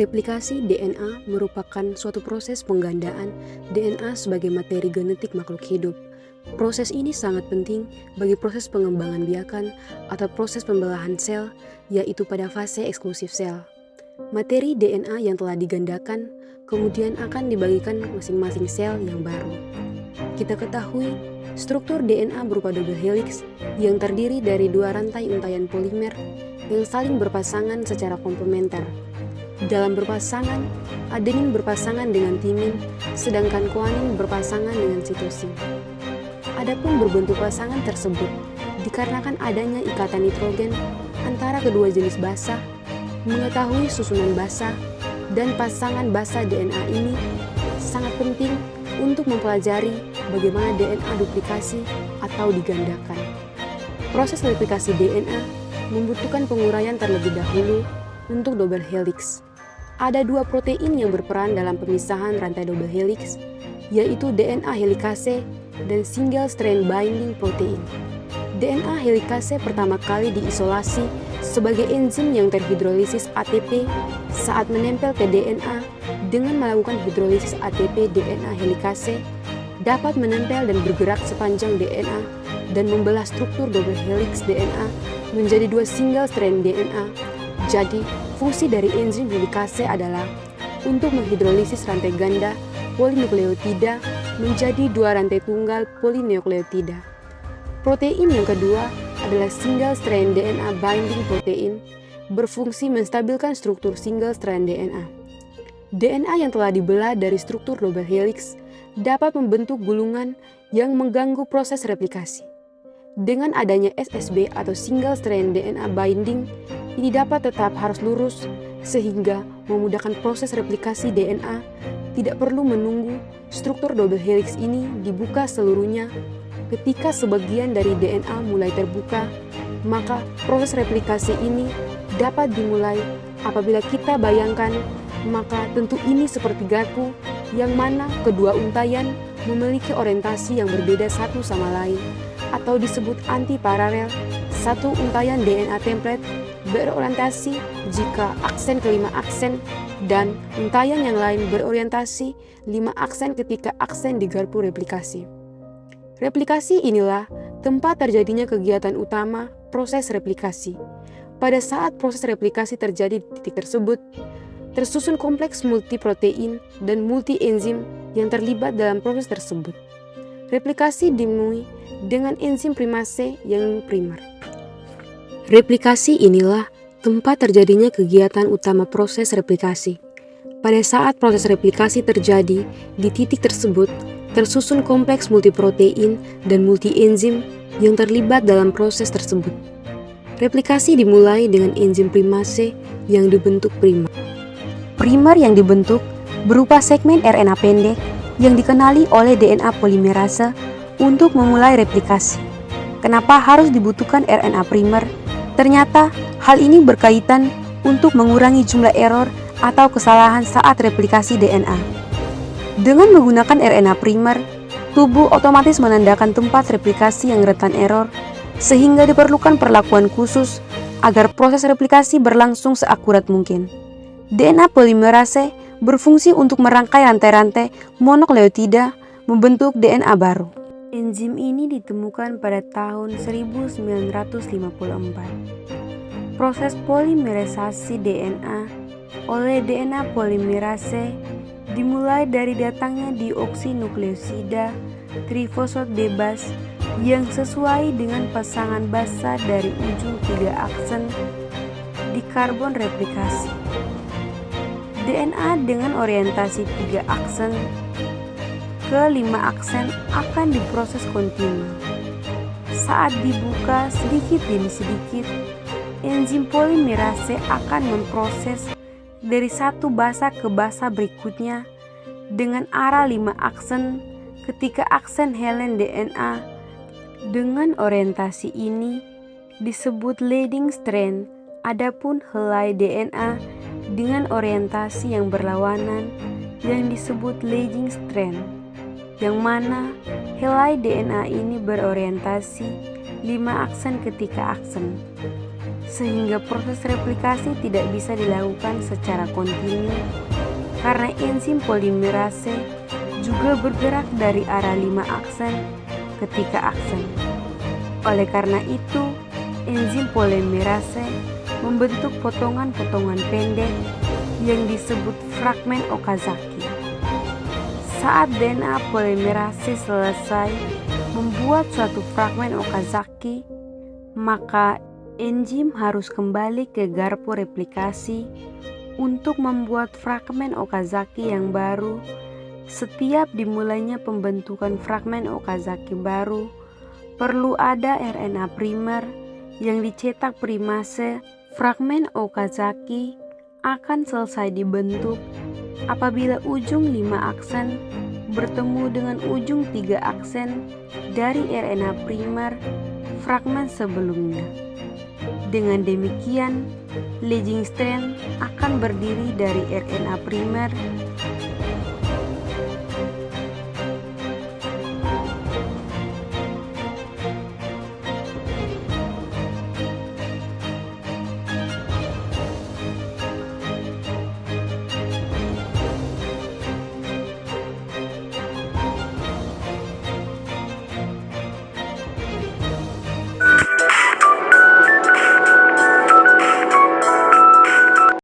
Replikasi DNA merupakan suatu proses penggandaan DNA sebagai materi genetik makhluk hidup. Proses ini sangat penting bagi proses pengembangan biakan atau proses pembelahan sel, yaitu pada fase eksklusif sel. Materi DNA yang telah digandakan kemudian akan dibagikan masing-masing sel yang baru. Kita ketahui, struktur DNA berupa double helix yang terdiri dari dua rantai untaian polimer yang saling berpasangan secara komplementer. Dalam berpasangan, adenin berpasangan dengan timin, sedangkan guanin berpasangan dengan sitosin. Adapun berbentuk pasangan tersebut dikarenakan adanya ikatan nitrogen antara kedua jenis basa. Mengetahui susunan basa dan pasangan basa DNA ini sangat penting untuk mempelajari bagaimana DNA duplikasi atau digandakan. Proses replikasi DNA membutuhkan penguraian terlebih dahulu untuk double helix. Ada dua protein yang berperan dalam pemisahan rantai double helix, yaitu DNA helikase dan single strand binding protein. DNA helikase pertama kali diisolasi sebagai enzim yang terhidrolisis ATP saat menempel ke DNA dengan melakukan hidrolisis ATP. DNA helikase dapat menempel dan bergerak sepanjang DNA dan membelah struktur double helix DNA menjadi dua single strand DNA. Jadi, fungsi dari enzim helikase adalah untuk menghidrolisis rantai ganda polinukleotida menjadi dua rantai tunggal polinukleotida. Protein yang kedua adalah single strand DNA binding protein, berfungsi menstabilkan struktur single strand DNA. DNA yang telah dibelah dari struktur double helix dapat membentuk gulungan yang mengganggu proses replikasi. Dengan adanya SSB atau single strand DNA binding, ini dapat tetap harus lurus sehingga memudahkan proses replikasi DNA. Tidak perlu menunggu struktur double helix ini dibuka seluruhnya. Ketika sebagian dari DNA mulai terbuka, maka proses replikasi ini dapat dimulai. Apabila kita bayangkan, maka tentu ini seperti garpu yang mana kedua untaian memiliki orientasi yang berbeda satu sama lain, atau disebut anti-paralel. Satu untaian DNA template berorientasi jika aksen ke 5 aksen dan untaian yang lain berorientasi 5 aksen ketika aksen di garpu replikasi. Replikasi inilah tempat terjadinya kegiatan utama proses replikasi. Pada saat proses replikasi terjadi di titik tersebut, tersusun kompleks multiprotein dan multi-enzim yang terlibat dalam proses tersebut. Replikasi dimulai dengan enzim primase yang primer. Replikasi inilah tempat terjadinya kegiatan utama proses replikasi. Pada saat proses replikasi terjadi di titik tersebut, tersusun kompleks multiprotein dan multi-enzim yang terlibat dalam proses tersebut. Replikasi dimulai dengan enzim primase yang dibentuk primer. Primer yang dibentuk berupa segmen RNA pendek yang dikenali oleh DNA polimerase untuk memulai replikasi. Kenapa harus dibutuhkan RNA primer? Ternyata hal ini berkaitan untuk mengurangi jumlah error atau kesalahan saat replikasi DNA. Dengan menggunakan RNA primer, tubuh otomatis menandakan tempat replikasi yang rentan error, sehingga diperlukan perlakuan khusus agar proses replikasi berlangsung seakurat mungkin. DNA polimerase berfungsi untuk merangkai rantai-rantai monokleotida membentuk DNA baru. Enzim ini ditemukan pada tahun 1954. Proses polimerisasi DNA oleh DNA polimerase dimulai dari datangnya deoksinukleosida trifosfat bebas yang sesuai dengan pasangan basa dari ujung 3 aksen di karbon replikasi. DNA dengan orientasi 3 aksen ke 5 aksen akan diproses kontinu. Saat dibuka sedikit demi sedikit, enzim polimerase akan memproses dari satu basa ke basa berikutnya dengan arah 5 aksen ketika aksen helen DNA. Dengan orientasi ini disebut leading strand. Adapun helai DNA dengan orientasi yang berlawanan yang disebut lagging strand, yang mana helai DNA ini berorientasi 5 aksen ketika aksen. sehingga proses replikasi tidak bisa dilakukan secara kontinu karena enzim polimerase juga bergerak dari arah 5 aksen ke 3 aksen. Oleh karena itu, enzim polimerase membentuk potongan-potongan pendek yang disebut fragmen Okazaki. Saat DNA polimerase selesai membuat suatu fragmen Okazaki, maka enzim harus kembali ke garpu replikasi untuk membuat fragmen Okazaki yang baru. Setiap dimulainya pembentukan fragmen Okazaki baru, perlu ada RNA primer yang dicetak primase. Fragmen Okazaki akan selesai dibentuk apabila ujung 5 aksen bertemu dengan ujung 3 aksen dari RNA primer fragmen sebelumnya. Dengan demikian, leading strand akan berdiri dari RNA primer